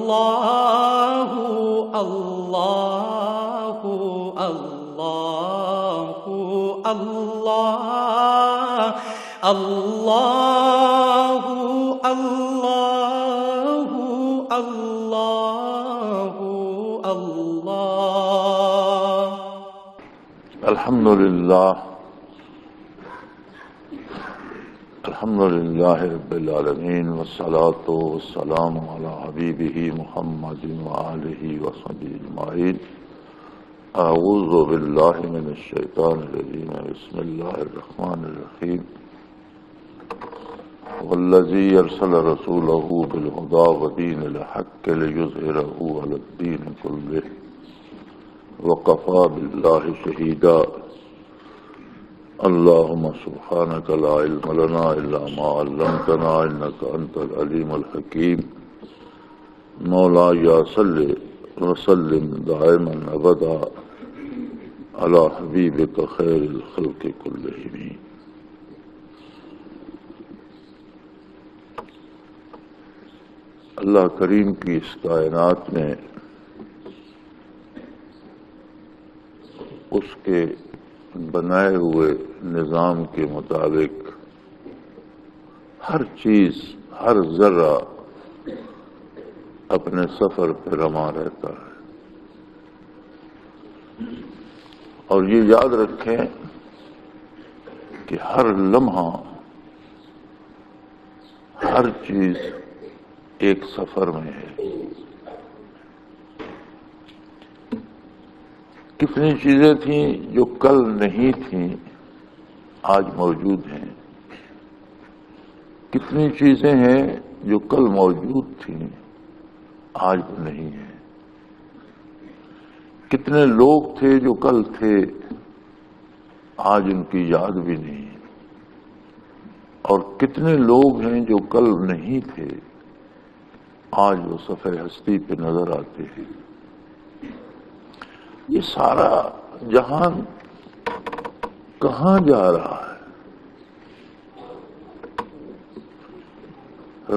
اللہ اللہ اللہ اللہ اللہ اللہ اللہ اللہ الحمدللہ رب العالمین والصلاة والسلام علی حبیبہ محمد وآلہ وصحبہ اجمعین اعوذ باللہ من الشیطان الرجیم بسم اللہ الرحمن الرحیم والذی ارسل رسولہ بالہدی ودین الحق لیظہرہ علی الدین کلہ وکفی باللہ شہیدا اللہم سبحانک لا علم لنا الا ما علمتنا انک انت العلیم الحکیم مولایا صلی وسلم دائما ابدا علی حبیبک خیر الخلق کلہم۔ اللہ کریم کی اس کائنات میں اس کے بنائے ہوئے نظام کے مطابق ہر چیز، ہر ذرہ اپنے سفر پہ رواں رہتا ہے، اور یہ یاد رکھیں کہ ہر لمحہ، ہر چیز ایک سفر میں ہے۔ کتنی چیزیں تھیں جو کل نہیں تھیں آج موجود ہیں، کتنی چیزیں ہیں جو کل موجود تھیں آج نہیں ہیں، کتنے لوگ تھے جو کل تھے آج ان کی یاد بھی نہیں، اور کتنے لوگ ہیں جو کل نہیں تھے آج وہ صفحہ ہستی پہ نظر آتے ہیں۔ یہ سارا جہان کہاں جا رہا ہے؟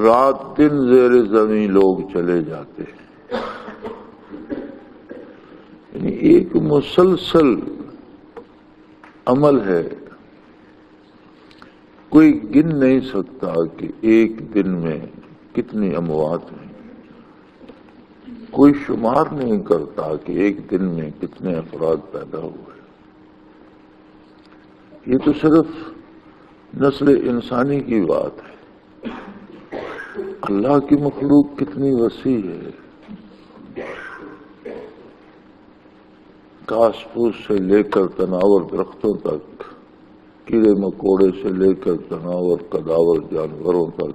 رات دن زیر زمین لوگ چلے جاتے ہیں، یعنی ایک مسلسل عمل ہے، کوئی گن نہیں سکتا کہ ایک دن میں کتنی اموات ہیں، کوئی شمار نہیں کرتا کہ ایک دن میں کتنے افراد پیدا ہوئے۔ یہ تو صرف نسل انسانی کی بات ہے، اللہ کی مخلوق کتنی وسیع ہے۔ گھاس پھوس سے لے کر تناور درختوں تک، کیڑے مکوڑے سے لے کر تناور کداور جانوروں تک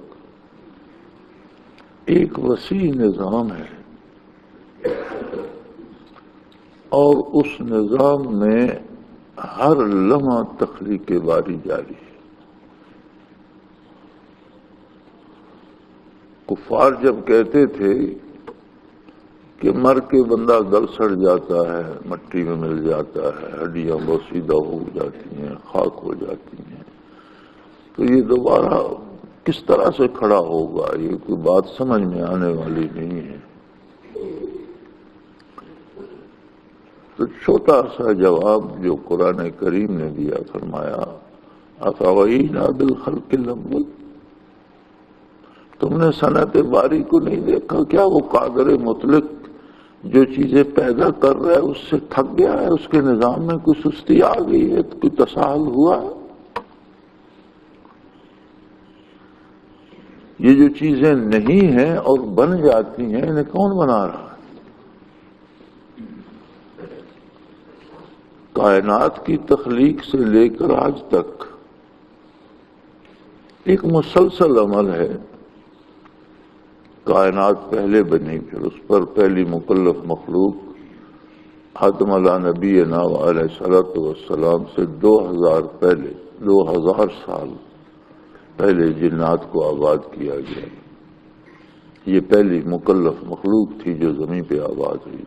ایک وسیع نظام ہے، اور اس نظام میں ہر لمحہ تخلیق باری جاری ہے۔ کفار جب کہتے تھے کہ مر کے بندہ گل سڑ جاتا ہے، مٹی میں مل جاتا ہے، ہڈیاں بوسیدہ ہو جاتی ہیں، خاک ہو جاتی ہیں، تو یہ دوبارہ کس طرح سے کھڑا ہوگا، یہ کوئی بات سمجھ میں آنے والی نہیں ہے۔ تو چھوٹا سا جواب جو قرآن کریم نے دیا، فرمایا افغینا بالخلق الاول، تم نے صنعت باری کو نہیں دیکھا کیا؟ وہ قادر مطلق جو چیزیں پیدا کر رہا ہے اس سے تھک گیا ہے، اس کے نظام میں کوئی سستی آ گئی ہے، کوئی تساہل ہوا ہے؟ یہ جو چیزیں نہیں ہیں اور بن جاتی ہیں، انہیں کون بنا رہا ہے؟ کائنات کی تخلیق سے لے کر آج تک ایک مسلسل عمل ہے۔ کائنات پہلے بنی، پھر اس پر پہلی مکلف مخلوق آدم علیہ نبینا علیہ الصلوۃ والسلام سے 2000 سال پہلے جنات کو آباد کیا گیا۔ یہ پہلی مکلف مخلوق تھی جو زمین پہ آباد ہوئی۔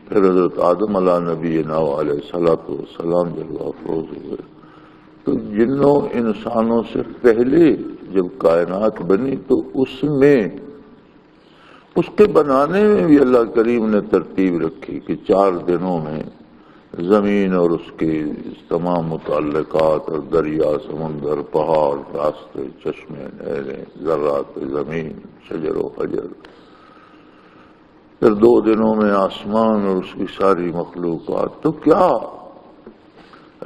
پھر حضرت آدم علیہ نبینا علیہ الصلوۃ والسلام جب افروز ہوئے تو جنوں انسانوں سے پہلے جب کائنات بنی تو اس میں اس کے بنانے میں بھی اللہ کریم نے ترتیب رکھی کہ 4 دنوں میں زمین اور اس کے تمام متعلقات اور دریا، سمندر، پہاڑ، راستے، چشمے، نہریں، ذرات زمین، شجر و حجر، پھر 2 دنوں میں آسمان اور اس کی ساری مخلوقات. تو کیا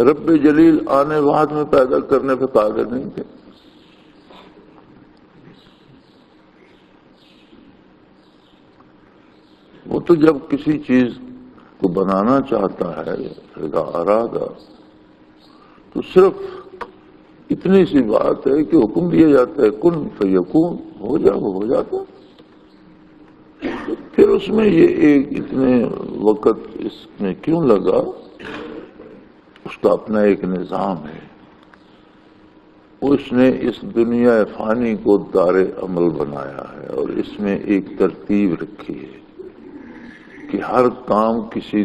رب جلیل آنے بعد میں پیدا کرنے پہ قادر نہیں تھے؟ وہ تو جب کسی چیز کو بنانا چاہتا ہے اذا ارادہ، تو صرف اتنی سی بات ہے کہ حکم دیا جاتا ہے کن فیکون، ہو جا، وہ ہو جاتا. پھر اس میں یہ ایک اتنے وقت اس میں کیوں لگا؟ اس کا اپنا ایک نظام ہے. اس نے اس دنیا فانی کو دار عمل بنایا ہے اور اس میں ایک ترتیب رکھی ہے کہ ہر کام کسی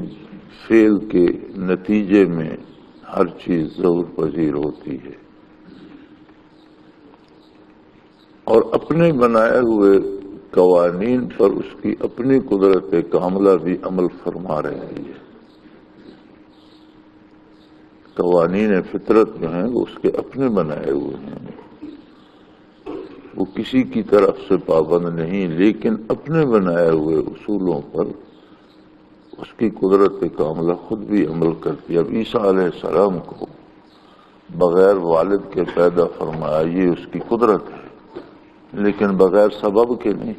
فعل کے نتیجے میں ہر چیز ضرور پذیر ہوتی ہے، اور اپنے بنائے ہوئے قوانین پر اس کی اپنی قدرت کاملہ بھی عمل فرما رہی ہے. قوانین فطرت جو ہیں وہ اس کے اپنے بنائے ہوئے ہیں، وہ کسی کی طرف سے پابند نہیں، لیکن اپنے بنائے ہوئے اصولوں پر اس کی قدرت کاملہ خود بھی عمل کرتی ہے. اب عیسیٰ علیہ السلام کو بغیر والد کے پیدا فرمایا، یہ اس کی قدرت ہے، لیکن بغیر سبب کے نہیں.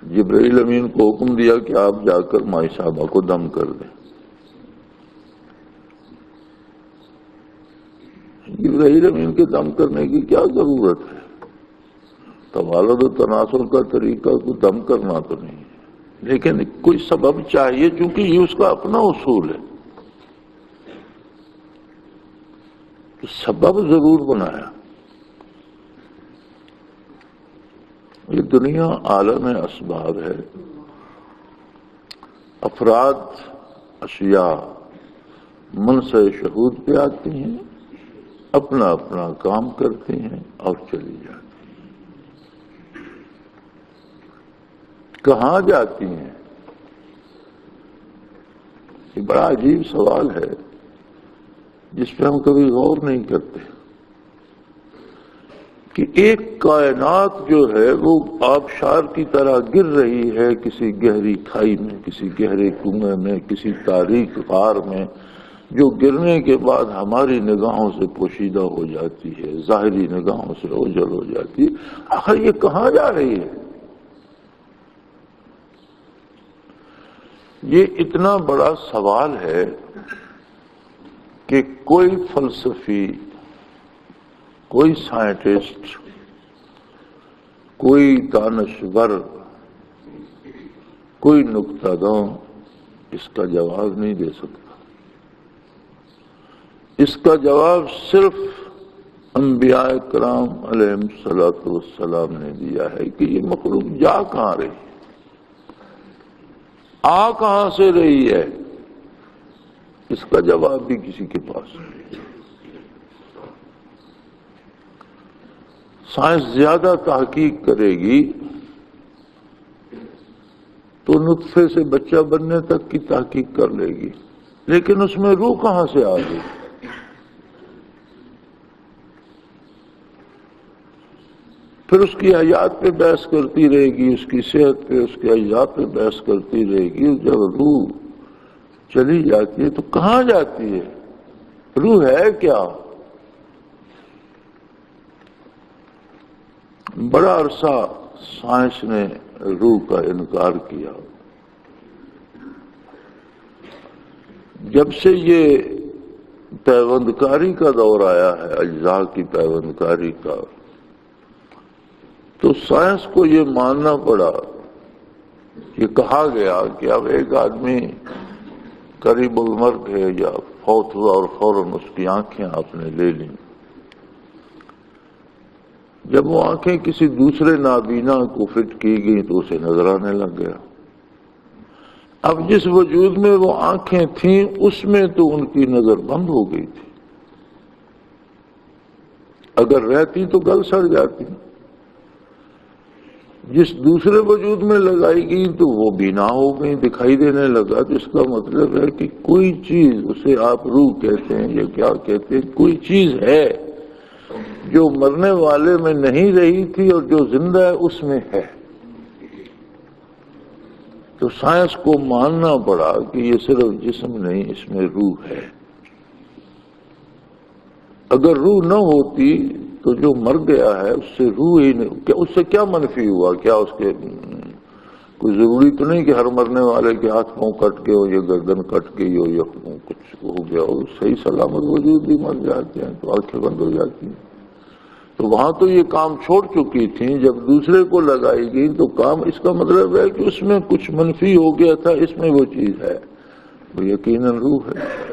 جبرائیل امین کو حکم دیا کہ آپ جا کر مائی صاحبہ کو دم کر دیں. جبرائیل امین کے دم کرنے کی کیا ضرورت ہے؟ توالد و تناسل کا طریقہ کو دم کرنا تو نہیں، لیکن کوئی سبب چاہیے، چونکہ یہ اس کا اپنا اصول ہے. تو سبب ضرور بنایا. یہ دنیا عالم اسباب ہے. افراد، اشیاء منصع شہود پہ آتی ہیں، اپنا اپنا کام کرتے ہیں اور چلی جاتی ہیں. کہاں جاتی ہیں؟ یہ بڑا عجیب سوال ہے جس پہ ہم کبھی غور نہیں کرتے کہ ایک کائنات جو ہے وہ آبشار کی طرح گر رہی ہے کسی گہری کھائی میں، کسی گہرے کنویں میں، کسی تاریک غار میں، جو گرنے کے بعد ہماری نگاہوں سے پوشیدہ ہو جاتی ہے، ظاہری نگاہوں سے اوجھل ہو جاتی ہے. آخر یہ کہاں جا رہی ہے؟ یہ اتنا بڑا سوال ہے کہ کوئی فلسفی، کوئی سائنٹسٹ، کوئی دانشور، کوئی نکتہ داں اس کا جواب نہیں دے سکتا. اس کا جواب صرف انبیاء کرام علیہم الصلوۃ والسلام نے دیا ہے کہ یہ مخلوق جا کہاں رہی، آ کہاں سے رہی ہے. اس کا جواب بھی کسی کے پاس نہیں. سائنس زیادہ تحقیق کرے گی تو نطفے سے بچہ بننے تک کی تحقیق کر لے گی، لیکن اس میں روح کہاں سے آ گئی؟ پھر اس کی حیات پہ بحث کرتی رہے گی، اس کی صحت پہ، اس کے اجزاء پہ بحث کرتی رہے گی. جب روح چلی جاتی ہے تو کہاں جاتی ہے؟ روح ہے کیا؟ بڑا عرصہ سائنس نے روح کا انکار کیا. جب سے یہ پیوند کاری کا دور آیا ہے، اجزاء کی پیوند کاری کا، تو سائنس کو یہ ماننا پڑا، یہ کہا گیا کہ اب ایک آدمی قریب المرگ ہے یا فوت ہوا اور فوراً اس کی آنکھیں آپ نے لے لیں. جب وہ آنکھیں کسی دوسرے نابینا کو فٹ کی گئی تو اسے نظر آنے لگ گیا. اب جس وجود میں وہ آنکھیں تھیں اس میں تو ان کی نظر بند ہو گئی تھی، اگر رہتی تو گل سڑ جاتی. جس دوسرے وجود میں لگائی گئی تو وہ بینا ہو گئی، دکھائی دینے لگا، تو اس کا مطلب ہے کہ کوئی چیز، اسے آپ روح کہتے ہیں یا کیا کہتے ہیں، کوئی چیز ہے جو مرنے والے میں نہیں رہی تھی اور جو زندہ ہے اس میں ہے۔ تو سائنس کو ماننا پڑا کہ یہ صرف جسم نہیں، اس میں روح ہے۔ اگر روح نہ ہوتی تو جو مر گیا ہے اس سے روح ہی نہیں، اس سے کیا منفی ہوا؟ کیا اس کے کوئی ضروری تو نہیں کہ ہر مرنے والے کے ہاتھ پاؤں کٹ گئے ہو یا گردن کٹ گئی ہو یا کچھ ہو گیا ہو، صحیح سلامت وجود بھی مر جاتے ہیں تو آنکھیں بند ہو جاتی ہیں۔ تو وہاں تو یہ کام چھوڑ چکی تھی، جب دوسرے کو لگائی گئی تو کام، اس کا مطلب ہے کہ اس میں کچھ منفی ہو گیا تھا، اس میں وہ چیز ہے، وہ یقیناً روح ہے۔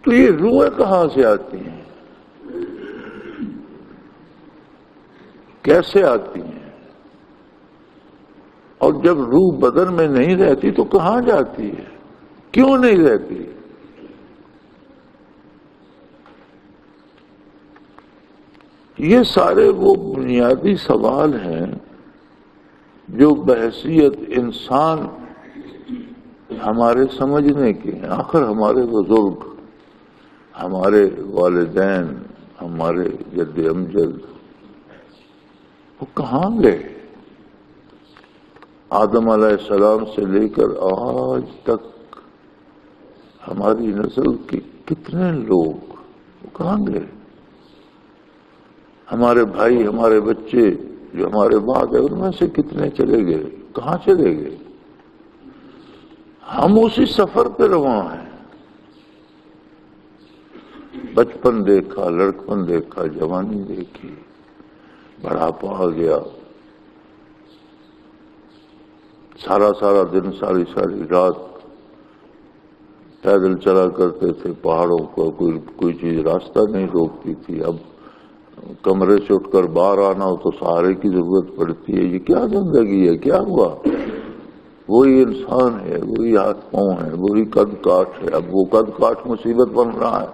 تو یہ روحیں کہاں سے آتی ہیں؟ کیسے آتی ہیں؟ اور جب روح بدن میں نہیں رہتی تو کہاں جاتی ہے؟ کیوں نہیں رہتی؟ یہ سارے وہ بنیادی سوال ہیں جو بحیثیت انسان ہمارے سمجھنے کے ہیں۔ آخر ہمارے بزرگ، ہمارے والدین، ہمارے جد امجد وہ کہاں گئے؟ آدم علیہ السلام سے لے کر آج تک ہماری نسل کے کتنے لوگ وہ کہاں گئے؟ ہمارے بھائی، ہمارے بچے جو ہمارے بعد ہیں ان میں سے کتنے چلے گئے؟ کہاں چلے گئے؟ ہم اسی سفر پہ رواں ہیں۔ بچپن دیکھا، لڑکپن دیکھا، جوانی دیکھی، بڑھاپا آ گیا، سارا دن، ساری رات پیدل چلا کرتے تھے پہاڑوں پر، کوئی چیز راستہ نہیں روکتی تھی۔ اب کمرے سے اٹھ کر باہر آنا ہو تو سہارے کی ضرورت پڑتی ہے۔ یہ کیا زندگی ہے؟ کیا ہوا؟ وہی انسان ہے، وہی ہاتھ پاؤں ہے، وہی قد کاٹ ہے۔ اب وہ قد کاٹ مصیبت بن رہا ہے،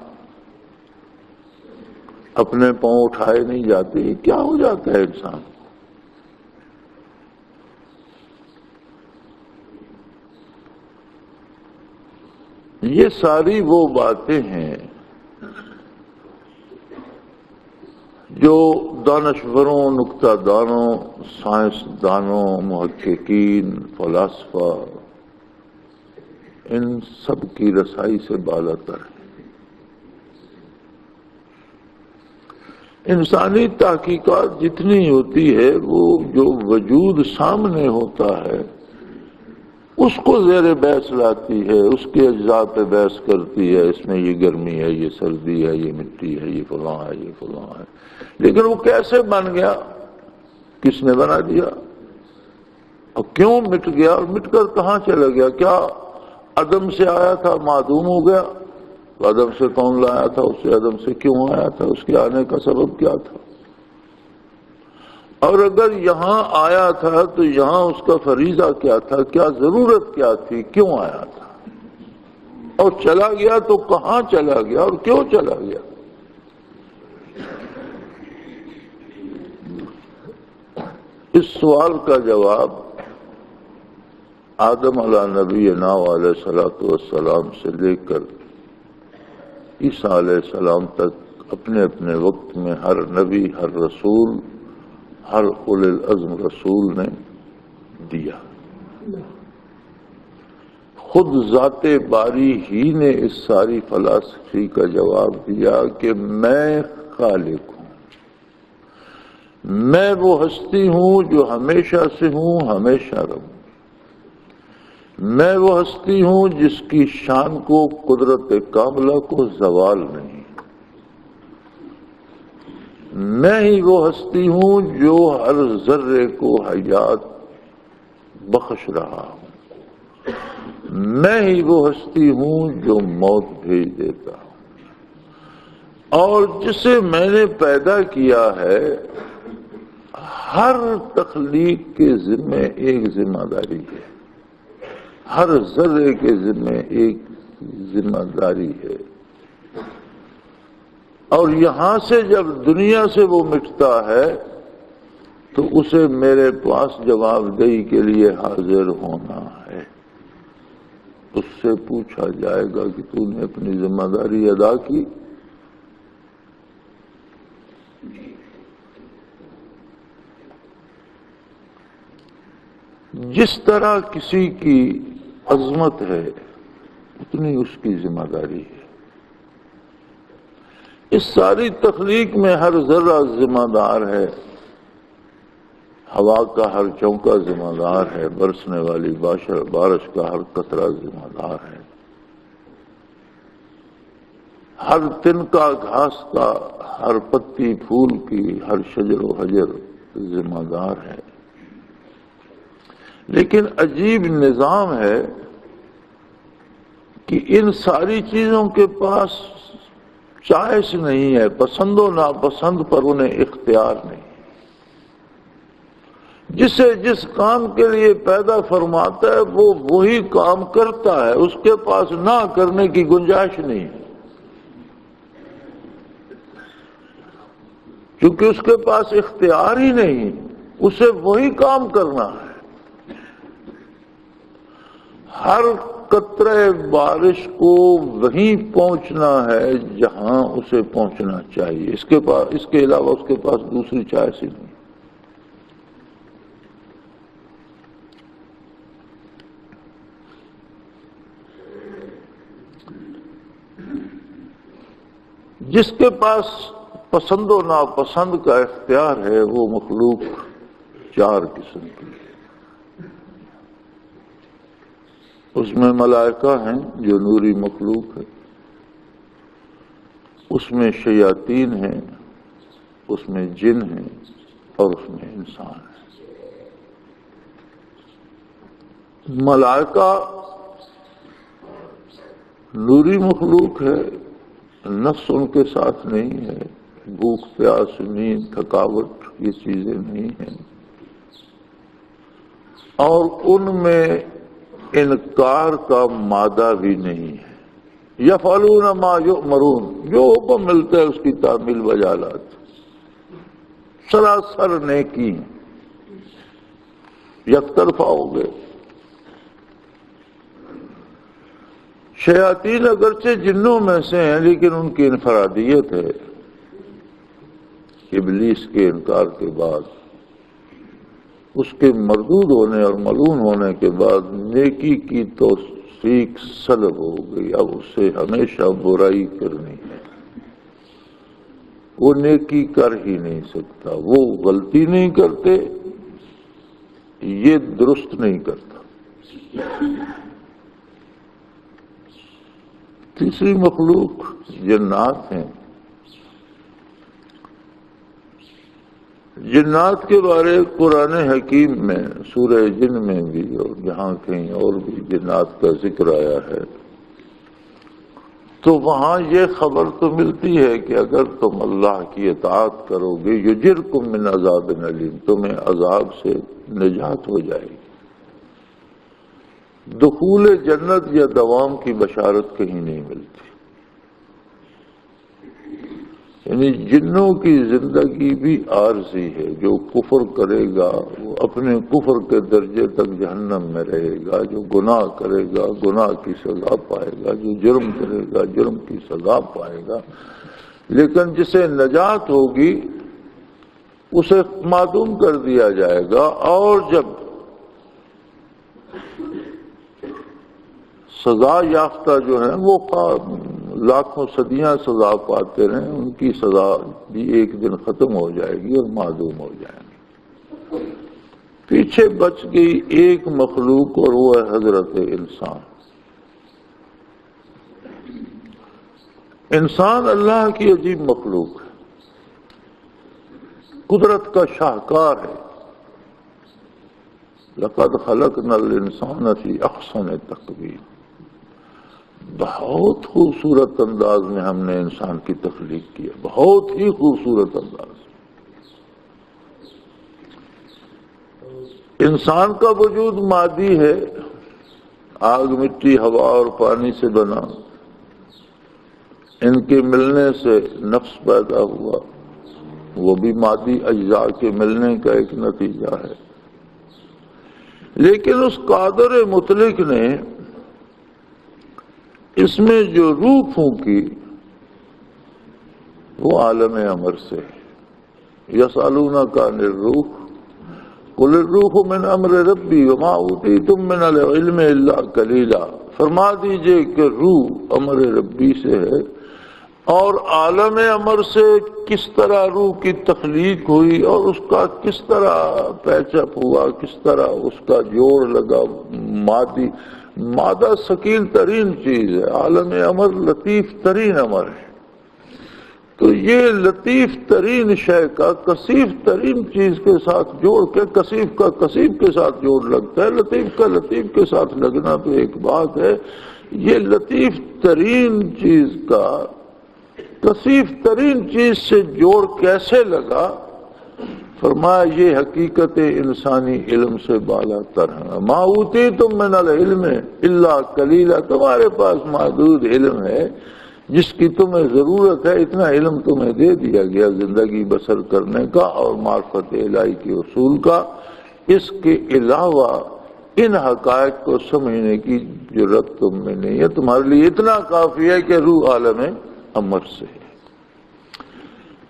اپنے پاؤں اٹھائے نہیں جاتے۔ یہ کیا ہو جاتا ہے انسان؟ یہ ساری وہ باتیں ہیں جو دانشوروں، نکتہ دانوں، سائنس دانوں، محققین، فلاسفہ، ان سب کی رسائی سے بالاتر ہے۔ انسانی تحقیقات جتنی ہوتی ہے وہ جو وجود سامنے ہوتا ہے اس کو زیر بحث لاتی ہے، اس کے اجزاء پہ بحث کرتی ہے، اس میں یہ گرمی ہے، یہ سردی ہے، یہ مٹی ہے، یہ فلاں ہے، یہ فلاں ہے۔ لیکن وہ کیسے بن گیا؟ کس نے بنا دیا؟ اور کیوں مٹ گیا؟ اور مٹ کر کہاں چلا گیا؟ کیا عدم سے آیا تھا، معدوم ہو گیا؟ عدم سے کون لایا تھا اسے؟ عدم سے کیوں آیا تھا؟ اس کے آنے کا سبب کیا تھا؟ اور اگر یہاں آیا تھا تو یہاں اس کا فریضہ کیا تھا؟ کیا ضرورت کیا تھی؟ کیوں آیا تھا؟ اور چلا گیا تو کہاں چلا گیا اور کیوں چلا گیا؟ اس سوال کا جواب آدم علیہ نبینا علیہ الصلوۃ والسلام سے لے کر عیسیٰ علیہ السلام تک اپنے اپنے وقت میں ہر نبی، ہر رسول، ہر اولی العزم رسول نے دیا۔ خود ذات باری ہی نے اس ساری فلسفی کا جواب دیا کہ میں خالق ہوں، میں وہ ہستی ہوں جو ہمیشہ سے ہوں، ہمیشہ رہوں۔ میں وہ ہستی ہوں جس کی شان کو، قدرت کاملہ کو زوال نہیں۔ میں ہی وہ ہستی ہوں جو ہر ذرے کو حیات بخش رہا ہوں۔ میں ہی وہ ہستی ہوں جو موت بھیج دیتا ہوں۔ اور جسے میں نے پیدا کیا ہے، ہر تخلیق کے ذمے ایک ذمہ داری ہے، ہر ذرے کے ذمے ایک ذمہ داری ہے۔ اور یہاں سے جب دنیا سے وہ مٹتا ہے تو اسے میرے پاس جواب دہی کے لیے حاضر ہونا ہے. اس سے پوچھا جائے گا کہ تو نے اپنی ذمہ داری ادا کی؟ جس طرح کسی کی عظمت ہے اتنی اس کی ذمہ داری ہے. اس ساری تخلیق میں ہر ذرہ ذمہ دار ہے. ہوا کا ہر چونکا ذمہ دار ہے، برسنے والی بارش کا ہر قطرہ ذمہ دار ہے، ہر تنکا گھاس کا، ہر پتی پھول کی، ہر شجر و حجر ذمہ دار ہے. لیکن عجیب نظام ہے کہ ان ساری چیزوں کے پاس چوائس نہیں ہے، پسند و ناپسند پر انہیں اختیار نہیں. جسے جس کام کے لیے پیدا فرماتا ہے وہ وہی کام کرتا ہے، اس کے پاس نہ کرنے کی گنجائش نہیں ہے، کیونکہ اس کے پاس اختیار ہی نہیں، اسے وہی کام کرنا ہے. ہر قطرے بارش کو وہیں پہنچنا ہے جہاں اسے پہنچنا چاہیے. اس کے علاوہ اس کے پاس دوسری چوائس ہی نہیں. جس کے پاس پسند و ناپسند کا اختیار ہے وہ مخلوق چار قسم کی ہے. اس میں ملائکہ ہیں جو نوری مخلوق ہے، اس میں شیاطین ہیں، اس میں جن ہیں، اور اس میں انسان ہیں. ملائکہ نوری مخلوق ہے، نفس ان کے ساتھ نہیں ہے، بھوک پیاس نیند تھکاوٹ یہ چیزیں نہیں ہیں، اور ان میں انکار کا مادہ بھی نہیں ہے. یفعلون ما یؤمرون، جو حکم ملتا ہے اس کی تعمیل بجا لاتے، سراسر نیکی یک طرفہ ہو گئے. شیاطین اگرچہ جنوں میں سے ہیں لیکن ان کی انفرادیت ہے. ابلیس کے انکار کے بعد، اس کے مردود ہونے اور ملعون ہونے کے بعد نیکی کی توثیق سلب ہو گئی. اب اسے ہمیشہ برائی کرنی ہے، وہ نیکی کر ہی نہیں سکتا. وہ غلطی نہیں کرتے، یہ درست نہیں کرتا. تیسری مخلوق جنات ہیں. جنات کے بارے قرآن حکیم میں سورہ جن میں بھی اور جہاں کہیں اور بھی جنات کا ذکر آیا ہے تو وہاں یہ خبر تو ملتی ہے کہ اگر تم اللہ کی اطاعت کرو گے یجرکم من عذاب علیم، تمہیں عذاب سے نجات ہو جائے گی. دخول جنت یا دوام کی بشارت کہیں نہیں ملتی. یعنی جنوں کی زندگی بھی عارضی ہے. جو کفر کرے گا وہ اپنے کفر کے درجے تک جہنم میں رہے گا، جو گناہ کرے گا گناہ کی سزا پائے گا، جو جرم کرے گا جرم کی سزا پائے گا. لیکن جسے نجات ہوگی اسے معدوم کر دیا جائے گا، اور جب سزا یافتہ جو ہیں وہ لاکھوں صدیاں سزا پاتے رہیں، ان کی سزا بھی ایک دن ختم ہو جائے گی اور معدوم ہو جائیں گے. پیچھے بچ گئی ایک مخلوق اور وہ ہے حضرت انسان. انسان اللہ کی عجیب مخلوق ہے، قدرت کا شاہکار ہے. لقد خلقنا الانسان فی احسن تقویم، بہت خوبصورت انداز میں ہم نے انسان کی تخلیق کیا، بہت ہی خوبصورت انداز. انسان کا وجود مادی ہے، آگ مٹی ہوا اور پانی سے بنا، ان کے ملنے سے نفس پیدا ہوا، وہ بھی مادی اجزاء کے ملنے کا ایک نتیجہ ہے، لیکن اس قادر مطلق نے اس میں جو روح پھونکی وہ عالم امر سے ہے۔ یسألونک عن الروح قل الروح من امر ربی وما اوتیتم من العلم الا قلیلا، فرما دیجئے کہ روح امر ربی سے ہے، اور عالم امر سے کس طرح روح کی تخلیق ہوئی اور اس کا کس طرح پیچ اپ ہوا، کس طرح اس کا جوڑ لگا، مادہ ثقیل ترین چیز ہے، عالم امر لطیف ترین امر ہے، تو یہ لطیف ترین شے کا کثیف ترین چیز کے ساتھ جوڑ کے کثیف کا کثیف کے ساتھ جوڑ لگتا ہے، لطیف کا لطیف کے ساتھ لگنا تو ایک بات ہے، یہ لطیف ترین چیز کا کثیف ترین چیز سے جوڑ کیسے لگا؟ فرمایا یہ حقیقت انسانی علم سے بالا تر ہے۔ ما اوتیتم من العلم الا قلیلا، تمہارے پاس محدود علم ہے جس کی تمہیں ضرورت ہے، اتنا علم تمہیں دے دیا گیا زندگی بسر کرنے کا اور معرفت الہی کے اصول کا، اس کے علاوہ ان حقائق کو سمجھنے کی ضرورت تم میں نہیں ہے، تمہارے لیے اتنا کافی ہے کہ روح عالم امر سے ہے۔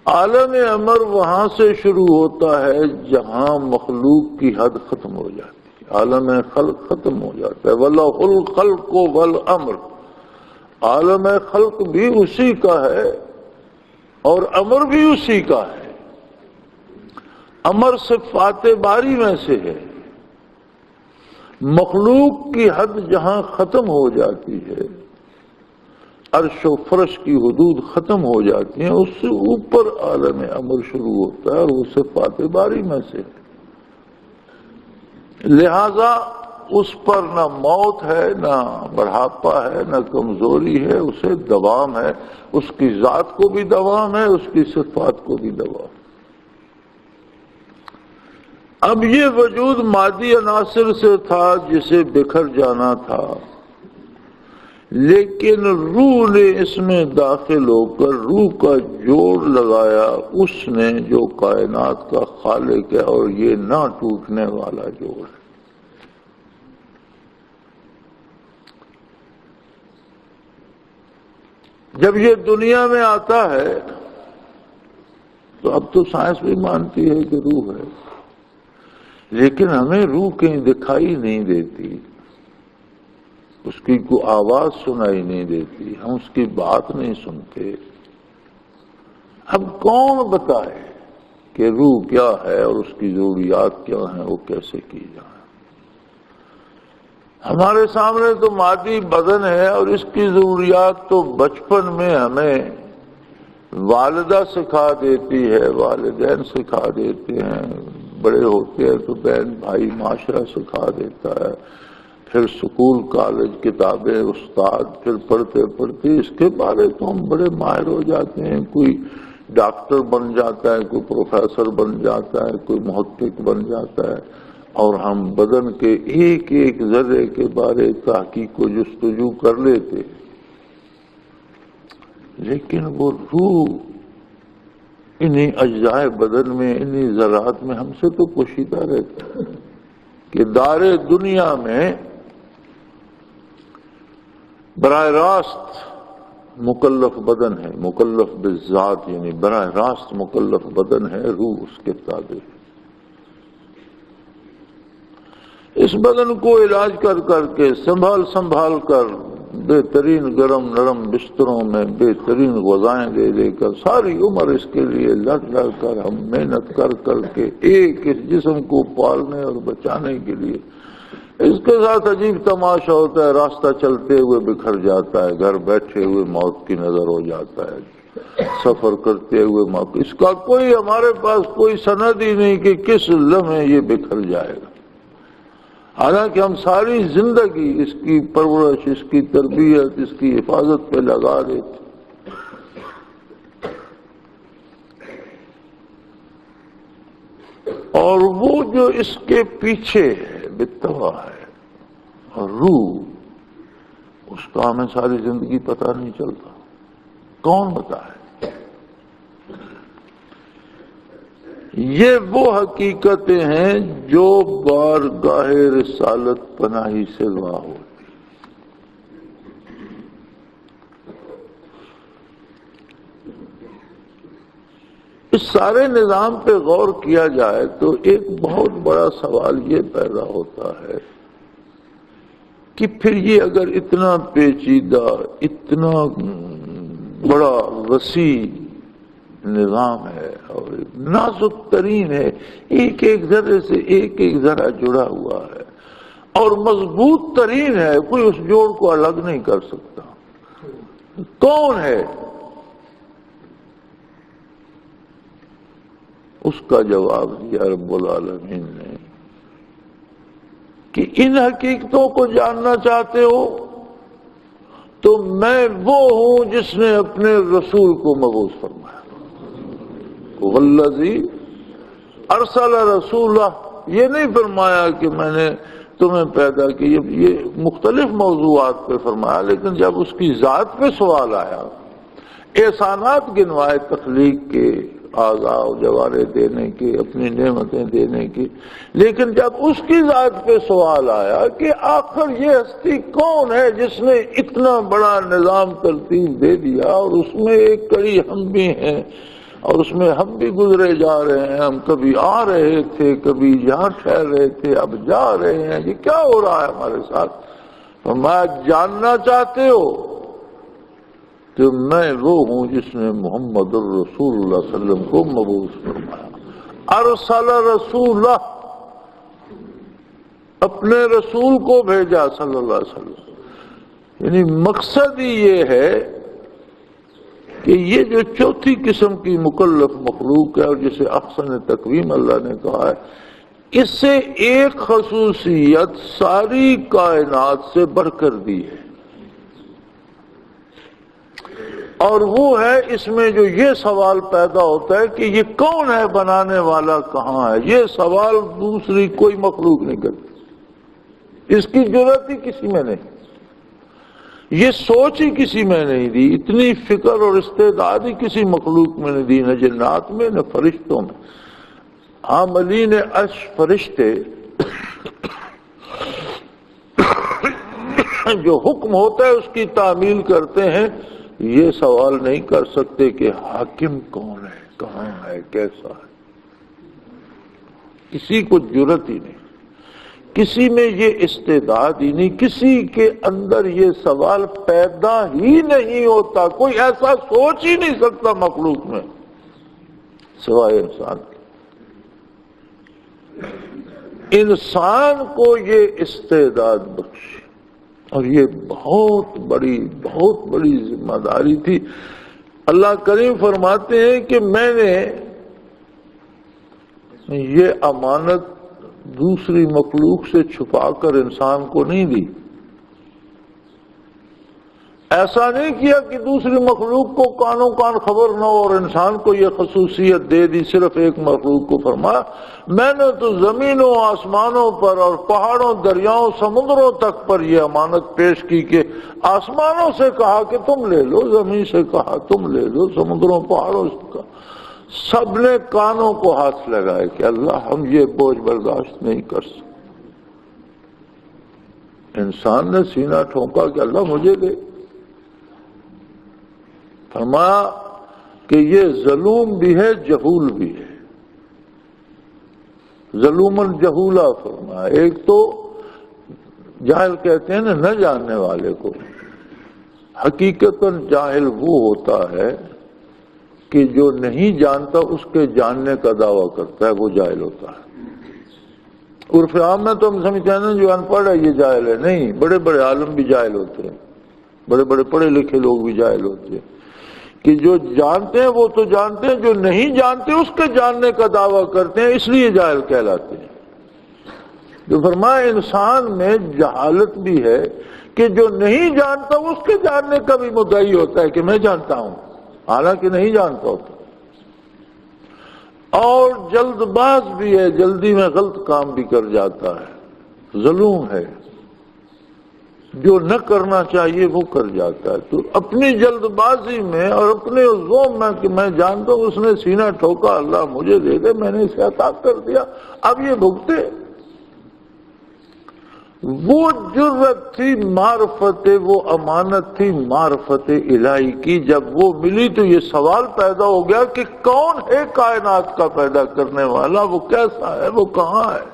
عالم امر وہاں سے شروع ہوتا ہے جہاں مخلوق کی حد ختم ہو جاتی ہے، عالم خلق ختم ہو جاتا ہے، وَلَهُ الْخَلْقُ وَالْأَمْرُ، عالم خلق بھی اسی کا ہے اور امر بھی اسی کا ہے۔ امر صفات باری میں سے ہے، مخلوق کی حد جہاں ختم ہو جاتی ہے، عرش و فرش کی حدود ختم ہو جاتی ہیں، اس سے اوپر عالم امر شروع ہوتا ہے اور وہ صفات باری میں سے ہے، لہذا اس پر نہ موت ہے، نہ بڑھاپا ہے، نہ کمزوری ہے، اسے دوام ہے، اس کی ذات کو بھی دوام ہے، اس کی صفات کو بھی دوام۔ اب یہ وجود مادی عناصر سے تھا جسے بکھر جانا تھا، لیکن روح نے اس میں داخل ہو کر روح کا جوڑ لگایا، اس نے جو کائنات کا خالق ہے اور یہ نہ ٹوٹنے والا جوڑ ہے۔ جب یہ دنیا میں آتا ہے تو اب تو سائنس بھی مانتی ہے کہ روح ہے، لیکن ہمیں روح کہیں دکھائی نہیں دیتی، اس کی کوئی آواز سنائی نہیں دیتی، ہم اس کی بات نہیں سنتے۔ اب کون بتائے کہ روح کیا ہے اور اس کی ضروریات کیا ہیں، وہ کیسے کی جائیں؟ ہمارے سامنے تو مادی بدن ہے اور اس کی ضروریات تو بچپن میں ہمیں والدہ سکھا دیتی ہے، والدین سکھا دیتے ہیں، بڑے ہوتے ہیں تو بہن بھائی معاشرہ سکھا دیتا ہے، پھر سکول کالج کتابیں استاد، پھر پڑھتے پڑھتے اس کے بارے تو ہم بڑے ماہر ہو جاتے ہیں، کوئی ڈاکٹر بن جاتا ہے، کوئی پروفیسر بن جاتا ہے، کوئی محقق بن جاتا ہے، اور ہم بدن کے ایک ایک ذرے کے بارے تحقیق و جستجو کر لیتے، لیکن وہ روح انہی اجزاء بدن میں، انہی ذرات میں ہم سے تو پوشیدہ رہتا ہے کہ دار دنیا میں براہ راست مکلف بدن ہے، مکلف بالذات یعنی براہ راست مکلف بدن ہے، روح اس کے تابع ہے۔ اس بدن کو علاج کر کر کے سنبھال کر بہترین گرم نرم بستروں میں بہترین غذائیں دے کر ساری عمر اس کے لیے لڑ کر ہم محنت کر کے ایک اس جسم کو پالنے اور بچانے کے لیے، اس کے ساتھ عجیب تماشا ہوتا ہے، راستہ چلتے ہوئے بکھر جاتا ہے، گھر بیٹھے ہوئے موت کی نظر ہو جاتا ہے، سفر کرتے ہوئے موت، اس کا کوئی ہمارے پاس کوئی سند ہی نہیں کہ کس لمحے یہ بکھر جائے گا، حالانکہ ہم ساری زندگی اس کی پرورش، اس کی تربیت، اس کی حفاظت پہ لگا دیتے۔ اور وہ جو اس کے پیچھے ہے بتوا ہے، اور روح، اس کا ہمیں ساری زندگی پتہ نہیں چلتا۔ کون بتائے؟ یہ وہ حقیقتیں ہیں جو بارگاہ رسالت پناہی سے واہ ہوتی۔ اس سارے نظام پہ غور کیا جائے تو ایک بہت بڑا سوال یہ پیدا ہوتا ہے کہ پھر یہ اگر اتنا پیچیدہ، اتنا بڑا وسیع نظام ہے اور نازک ترین ہے، ایک ایک ذرے سے ایک ایک ذرہ جڑا ہوا ہے اور مضبوط ترین ہے، کوئی اس جوڑ کو الگ نہیں کر سکتا، کون ہے؟ اس کا جواب دیا رب العالمین نے کہ ان حقیقتوں کو جاننا چاہتے ہو تو میں وہ ہوں جس نے اپنے رسول کو مبعوث فرمایا۔ والذی ارسل رسولہ، یہ نہیں فرمایا کہ میں نے تمہیں پیدا کی، یہ مختلف موضوعات پہ فرمایا، لیکن جب اس کی ذات پہ سوال آیا، احسانات گنوائے تخلیق کے، اعضاء و جوارح دینے کی، اپنی نعمتیں دینے کی، لیکن جب اس کی ذات پہ سوال آیا کہ آخر یہ ہستی کون ہے جس نے اتنا بڑا نظام ترتیب دے دیا، اور اس میں ایک کڑی ہم بھی ہیں اور اس میں ہم بھی گزرے جا رہے ہیں، ہم کبھی آ رہے تھے، کبھی یہاں ٹھہر رہے تھے، اب جا رہے ہیں، یہ کیا ہو رہا ہے ہمارے ساتھ؟ فرمایا جاننا چاہتے ہو تو میں وہ ہوں جس نے محمد الرسول اللہ صلی اللہ علیہ وسلم کو مبعوث فرمایا۔ ارسل رسولہ، اپنے رسول کو بھیجا صلی اللہ علیہ وسلم، یعنی مقصد ہی یہ ہے کہ یہ جو چوتھی قسم کی مکلف مخلوق ہے اور جسے احسن تقویم اللہ نے کہا ہے، اس سے ایک خصوصیت ساری کائنات سے بڑھ کر دی ہے، اور وہ ہے اس میں جو یہ سوال پیدا ہوتا ہے کہ یہ کون ہے، بنانے والا کہاں ہے؟ یہ سوال دوسری کوئی مخلوق نہیں کرتی، اس کی جرات ہی کسی میں نہیں، یہ سوچ ہی کسی میں نہیں دی، اتنی فکر اور استعداد ہی کسی مخلوق میں نہیں دی، نہ جنات میں نہ فرشتوں میں۔ عاملین عرش فرشتے جو حکم ہوتا ہے اس کی تعمیل کرتے ہیں، یہ سوال نہیں کر سکتے کہ حاکم کون ہے، کہاں ہے، کیسا ہے، کسی کو جرات ہی نہیں، کسی میں یہ استعداد ہی نہیں، کسی کے اندر یہ سوال پیدا ہی نہیں ہوتا، کوئی ایسا سوچ ہی نہیں سکتا مخلوق میں سوائے انسان کے۔ انسان کو یہ استعداد بخشی، اور یہ بہت بڑی ذمہ داری تھی۔ اللہ کریم فرماتے ہیں کہ میں نے یہ امانت دوسری مخلوق سے چھپا کر انسان کو نہیں دی، ایسا نہیں کیا کہ دوسری مخلوق کو کانوں کان خبر نہ ہو اور انسان کو یہ خصوصیت دے دی، صرف ایک مخلوق کو فرمایا میں نے تو زمینوں آسمانوں پر اور پہاڑوں دریاؤں سمندروں تک پر یہ امانت پیش کی کہ آسمانوں سے کہا کہ تم لے لو، زمین سے کہا تم لے لو، سمندروں پہاڑوں سے کہا، سب نے کانوں کو ہاتھ لگائے کہ اللہ ہم یہ بوجھ برداشت نہیں کر سکتے۔ انسان نے سینہ ٹھونکا کہ اللہ مجھے دے، فرمایا کہ یہ ظلوم بھی ہے جہول بھی ہے، ظلومن جہولا فرمایا، ایک تو جاہل کہتے ہیں نا نہ جاننے والے کو، حقیقتاً جاہل وہ ہوتا ہے کہ جو نہیں جانتا اس کے جاننے کا دعویٰ کرتا ہے، وہ جاہل ہوتا ہے۔ عرف عام میں تو ہم سمجھتے ہیں نا جو ان پڑھ ہے یہ جاہل ہے، نہیں، بڑے بڑے عالم بھی جاہل ہوتے ہیں، بڑے بڑے پڑھے لکھے لوگ بھی جاہل ہوتے ہیں، کہ جو جانتے ہیں وہ تو جانتے ہیں، جو نہیں جانتے اس کے جاننے کا دعویٰ کرتے ہیں، اس لیے جاہل کہلاتے ہیں۔ جو فرمایا انسان میں جہالت بھی ہے کہ جو نہیں جانتا اس کے جاننے کا بھی مدعی ہوتا ہے کہ میں جانتا ہوں، حالانکہ نہیں جانتا ہوتا، اور جلد باز بھی ہے، جلدی میں غلط کام بھی کر جاتا ہے، ظلوم ہے۔ جو نہ کرنا چاہیے وہ کر جاتا ہے. تو اپنی جلد بازی میں اور اپنے زوم میں کہ میں جانتا ہوں اس نے سینہ ٹھوکا، اللہ مجھے دے دے، میں نے اسے عطا کر دیا، اب یہ بھگتے. وہ جرت تھی معرفت، وہ امانت تھی معرفت الہی کی. جب وہ ملی تو یہ سوال پیدا ہو گیا کہ کون ہے کائنات کا پیدا کرنے والا، وہ کیسا ہے، وہ کہاں ہے.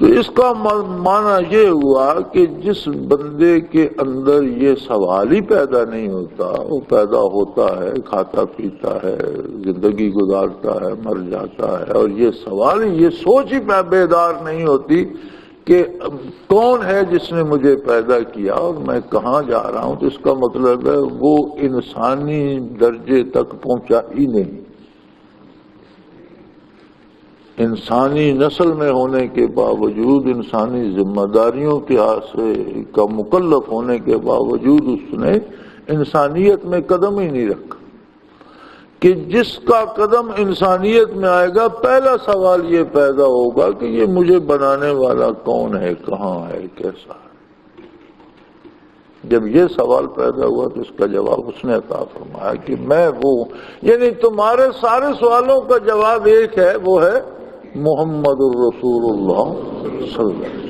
تو اس کا معنی یہ ہوا کہ جس بندے کے اندر یہ سوال ہی پیدا نہیں ہوتا، وہ پیدا ہوتا ہے، کھاتا پیتا ہے، زندگی گزارتا ہے، مر جاتا ہے، اور یہ سوال ہی، یہ سوچ ہی بیدار نہیں ہوتی کہ کون ہے جس نے مجھے پیدا کیا اور میں کہاں جا رہا ہوں. تو اس کا مطلب ہے وہ انسانی درجے تک پہنچا ہی نہیں. انسانی نسل میں ہونے کے باوجود، انسانی ذمہ داریوں کے کا مکلف ہونے کے باوجود اس نے انسانیت میں قدم ہی نہیں رکھا. کہ جس کا قدم انسانیت میں آئے گا، پہلا سوال یہ پیدا ہوگا کہ یہ مجھے بنانے والا کون ہے، کہاں ہے، کیسا ہے. جب یہ سوال پیدا ہوا تو اس کا جواب اس نے عطا فرمایا کہ میں وہ، یعنی تمہارے سارے سوالوں کا جواب ایک ہے، وہ ہے محمد الرسول اللہ صلی اللہ علیہ وسلم.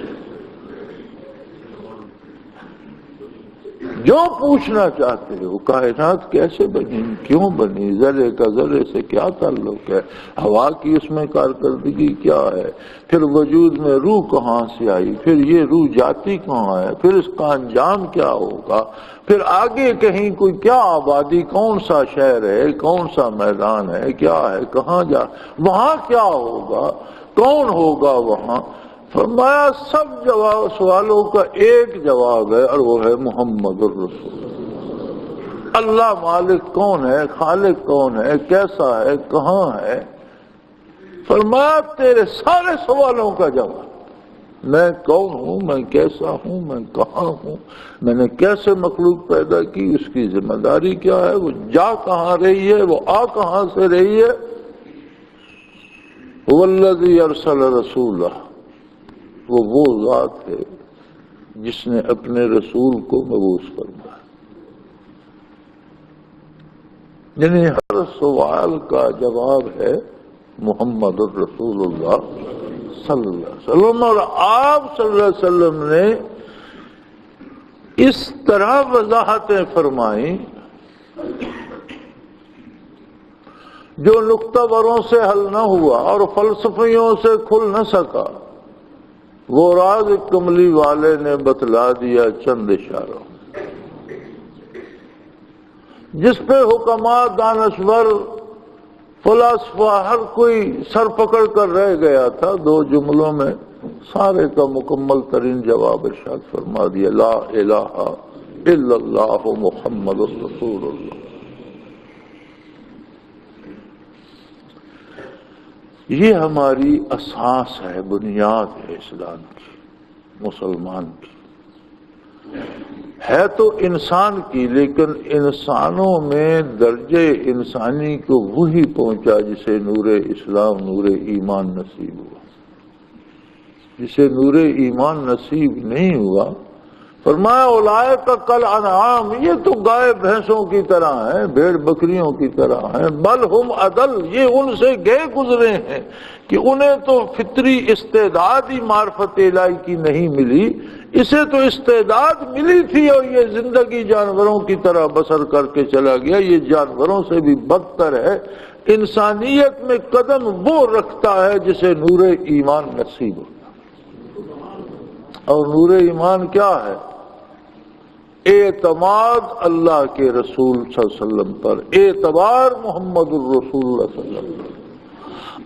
جو پوچھنا چاہتے ہو، کائنات کیسے بنی، کیوں بنی، ذرے کا ذرے سے کیا تعلق ہے، ہوا کی اس میں کارکردگی کیا ہے، پھر وجود میں روح کہاں سے آئی، پھر یہ روح جاتی کہاں ہے، پھر اس کا انجام کیا ہوگا، پھر آگے کہیں کوئی کیا آبادی، کون سا شہر ہے، کون سا میدان ہے، کیا ہے، کہاں جا، وہاں کیا ہوگا، کون ہوگا وہاں. فرمایا سب سوالوں کا ایک جواب ہے، اور وہ ہے محمد الرسول. اللہ مالک کون ہے، خالق کون ہے، کیسا ہے، کہاں ہے. فرمایا تیرے سارے سوالوں کا جواب، میں کون ہوں، میں کیسا ہوں، میں کہاں ہوں، میں نے کیسے مخلوق پیدا کی، اس کی ذمہ داری کیا ہے، وہ جا کہاں رہی ہے، وہ آ کہاں سے رہی ہے. والذی ارسل رسولہ، وہ ذات ہے جس نے اپنے رسول کو مبعوث فرمایا. یعنی ہر سوال کا جواب ہے محمد الرسول اللہ صلی اللہ علیہ وسلم. اور آپ صلی اللہ علیہ وسلم نے اس طرح وضاحتیں فرمائیں جو نقطہ وروں سے حل نہ ہوا اور فلسفیوں سے کھل نہ سکا، وہ راز کملی والے نے بتلا دیا چند اشاروں. جس پہ حکماء، دانشور، فلاسفہ ہر کوئی سر پکڑ کر رہ گیا تھا، دو جملوں میں سارے کا مکمل ترین جواب ارشاد فرما دیا، لا الہ الا اللہ محمد رسول اللہ. یہ ہماری اساس ہے، بنیاد ہے اسلام کی، مسلمان کی. ہے تو انسان کی، لیکن انسانوں میں درجے انسانی کو وہی پہنچا جسے نور اسلام، نور ایمان نصیب ہوا. جسے نور ایمان نصیب نہیں ہوا، فرمایا اولئک کالانعام، یہ تو گائے بھینسوں کی طرح ہیں، بھیڑ بکریوں کی طرح ہیں. بل ہم اضل، یہ ان سے گئے گزرے ہیں کہ انہیں تو فطری استعداد ہی معرفت الہی کی نہیں ملی. اسے تو استعداد ملی تھی اور یہ زندگی جانوروں کی طرح بسر کر کے چلا گیا. یہ جانوروں سے بھی بدتر ہے. انسانیت میں قدم وہ رکھتا ہے جسے نور ایمان نصیب ہوتا. اور نور ایمان کیا ہے؟ اعتماد اللہ کے رسول صلی اللہ علیہ وسلم پر، اعتبار محمد الرسول اللہ صلی اللہ علیہ وسلم.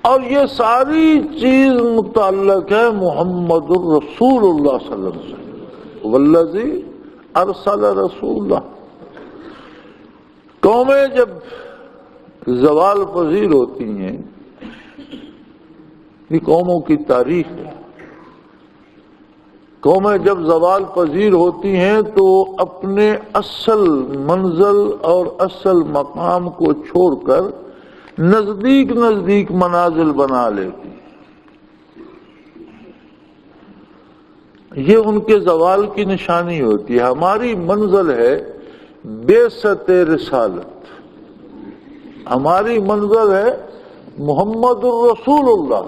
اور یہ ساری چیز متعلق ہے محمد الرسول اللہ صلی اللہ علیہ وسلم. والذی ارسل رسولہ. قومیں جب زوال پذیر ہوتی ہیں، یہ قوموں کی تاریخ ہے، قومیں جب زوال پذیر ہوتی ہیں تو اپنے اصل منزل اور اصل مقام کو چھوڑ کر نزدیک نزدیک منازل بنا لیتی. یہ ان کے زوال کی نشانی ہوتی ہے. ہماری منزل ہے بعثت رسالت، ہماری منزل ہے محمد الرسول اللہ.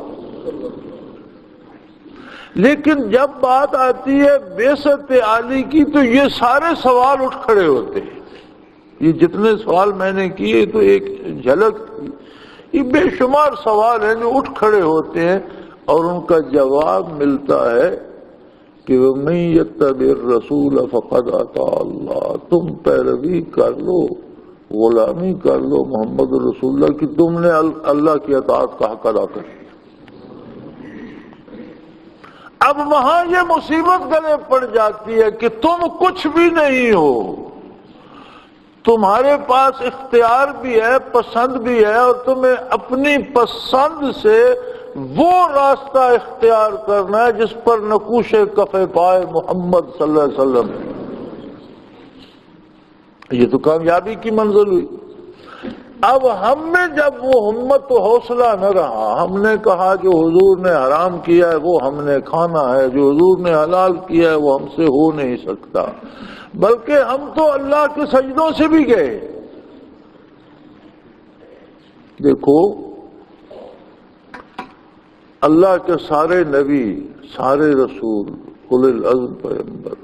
لیکن جب بات آتی ہے بعثت عالی کی تو یہ سارے سوال اٹھ کھڑے ہوتے ہیں. یہ جتنے سوال میں نے کیے تو ایک جھلک تھی، یہ بے شمار سوال ہیں جو اٹھ کھڑے ہوتے ہیں اور ان کا جواب ملتا ہے کہ وَمَن يَتَّبِعِ الرَّسُولَ فَقَدْ أَطَاعَ اللَّهَ. تم پیروی کر لو، غلامی کر لو محمد رسول اللہ کی، تم نے اللہ کی اطاعت کا حق ادا کر لیا. اب وہاں یہ مصیبت گلے پڑ جاتی ہے کہ تم کچھ بھی نہیں ہو، تمہارے پاس اختیار بھی ہے، پسند بھی ہے، اور تمہیں اپنی پسند سے وہ راستہ اختیار کرنا ہے جس پر نقوش کف پائے محمد صلی اللہ علیہ وسلم. یہ تو کامیابی کی منزل ہوئی. اب ہم میں جب وہ ہمت و حوصلہ نہ رہا، ہم نے کہا جو حضور نے حرام کیا ہے وہ ہم نے کھانا ہے، جو حضور نے حلال کیا ہے وہ ہم سے ہو نہیں سکتا، بلکہ ہم تو اللہ کے سجدوں سے بھی گئے. دیکھو اللہ کے سارے نبی، سارے رسول، اولو العزم پیغمبر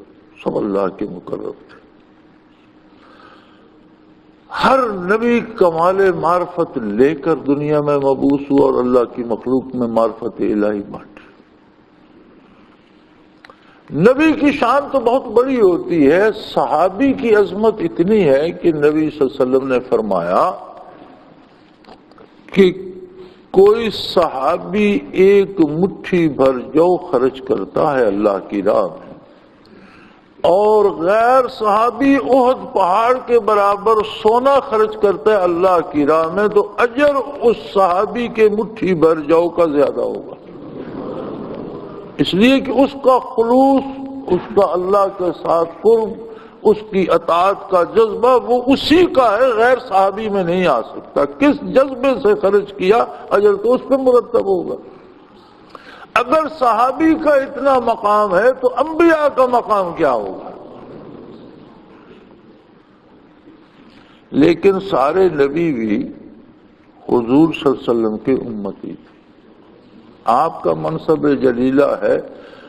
سب اللہ کے مقرب تھے. ہر نبی کمال معرفت لے کر دنیا میں مبعوث ہوا اور اللہ کی مخلوق میں معرفت الہی بانٹی. نبی کی شان تو بہت بڑی ہوتی ہے. صحابی کی عظمت اتنی ہے کہ نبی صلی اللہ علیہ وسلم نے فرمایا کہ کوئی صحابی ایک مٹھی بھر جو خرچ کرتا ہے اللہ کی راہ میں، اور غیر صحابی احد پہاڑ کے برابر سونا خرچ کرتا ہے اللہ کی راہ میں، تو اجر اس صحابی کے مٹھی بھر جو کا زیادہ ہوگا. اس لیے کہ اس کا خلوص، اس کا اللہ کے ساتھ قرب، اس کی اطاعت کا جذبہ وہ اسی کا ہے، غیر صحابی میں نہیں آ سکتا. کس جذبے سے خرچ کیا اجر تو اس پہ مرتب ہوگا. اگر صحابی کا اتنا مقام ہے تو انبیاء کا مقام کیا ہوگا؟ لیکن سارے نبی بھی حضور صلی اللہ علیہ وسلم کے امتی تھے. آپ کا منصب جلیلہ ہے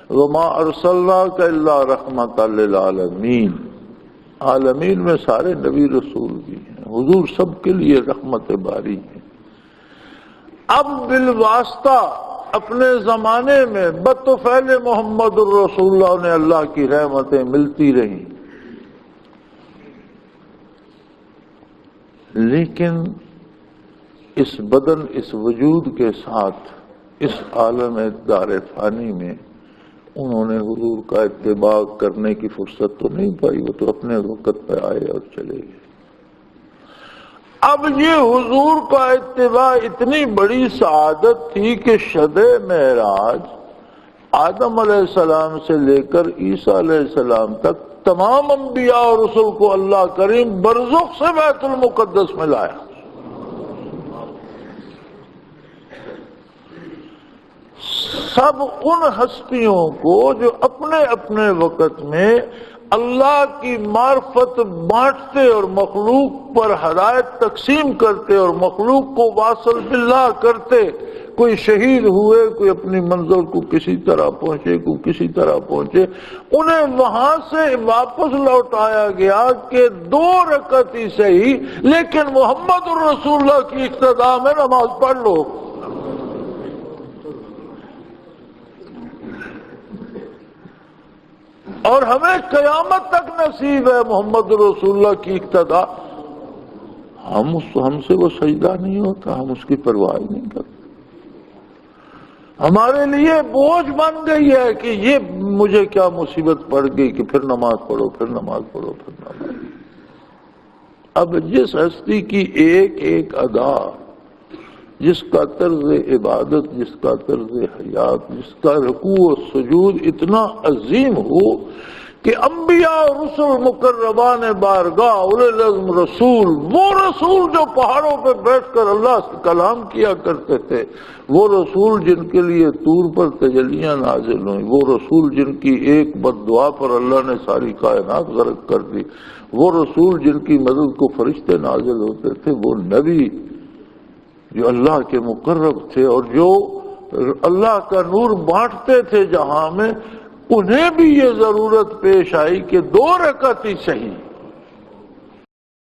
وَمَا أَرْسَلْنَاكَ إِلَّا رَحْمَةً لِلْعَالَمِينَ. عالمین میں سارے نبی رسول بھی ہیں، حضور سب کے لیے رحمت باری ہے. اب بالواسطہ اپنے زمانے میں بطفیل محمد الرسول اللہ نے اللہ کی رحمتیں ملتی رہیں، لیکن اس بدن، اس وجود کے ساتھ اس عالم دار فانی میں انہوں نے حضور کا اتباع کرنے کی فرصت تو نہیں پائی. وہ تو اپنے وقت پہ آئے اور چلے گئے. اب یہ حضور کا اتباع اتنی بڑی سعادت تھی کہ شب معراج آدم علیہ السلام سے لے کر عیسیٰ علیہ السلام تک تمام انبیاء اور رسل کو اللہ کریم برزخ سے بیت المقدس میں لایا. سب ان ہستیوں کو جو اپنے اپنے وقت میں اللہ کی معرفت بانٹتے اور مخلوق پر ہدایت تقسیم کرتے اور مخلوق کو واصل باللہ کرتے، کوئی شہید ہوئے، کوئی اپنی منزل کو کسی طرح پہنچے، کوئی کسی طرح پہنچے، انہیں وہاں سے واپس لوٹایا گیا کہ 2 رکعت ہی صحیح لیکن محمد الرسول اللہ کی اقتداء میں نماز پڑھ لو. اور ہمیں قیامت تک نصیب ہے محمد رسول اللہ کی اقتداء. ہم سے وہ سجدہ نہیں ہوتا، ہم اس کی پرواہ نہیں کرتے. ہمارے لیے بوجھ بن گئی ہے کہ یہ مجھے کیا مصیبت پڑ گئی کہ پھر نماز پڑھو، پھر نماز پڑھو، پھر نماز. اب جس ہستی کی ایک ایک ادا، جس کا طرز عبادت، جس کا طرز حیات، جس کا رکوع و سجود اتنا عظیم ہو کہ انبیاء اور رسل مقربان بارگاہ اولی العزم رسول، وہ رسول جو پہاڑوں پہ بیٹھ کر اللہ سے کلام کیا کرتے تھے، وہ رسول جن کے لیے طور پر تجلیاں نازل ہوئیں، وہ رسول جن کی ایک بد دعا پر اللہ نے ساری کائنات غرق کر دی، وہ رسول جن کی مدد کو فرشتے نازل ہوتے تھے، وہ نبی جو اللہ کے مقرب تھے اور جو اللہ کا نور بانٹتے تھے جہاں میں، انہیں بھی یہ ضرورت پیش آئی کہ 2 رکعت ہی صحیح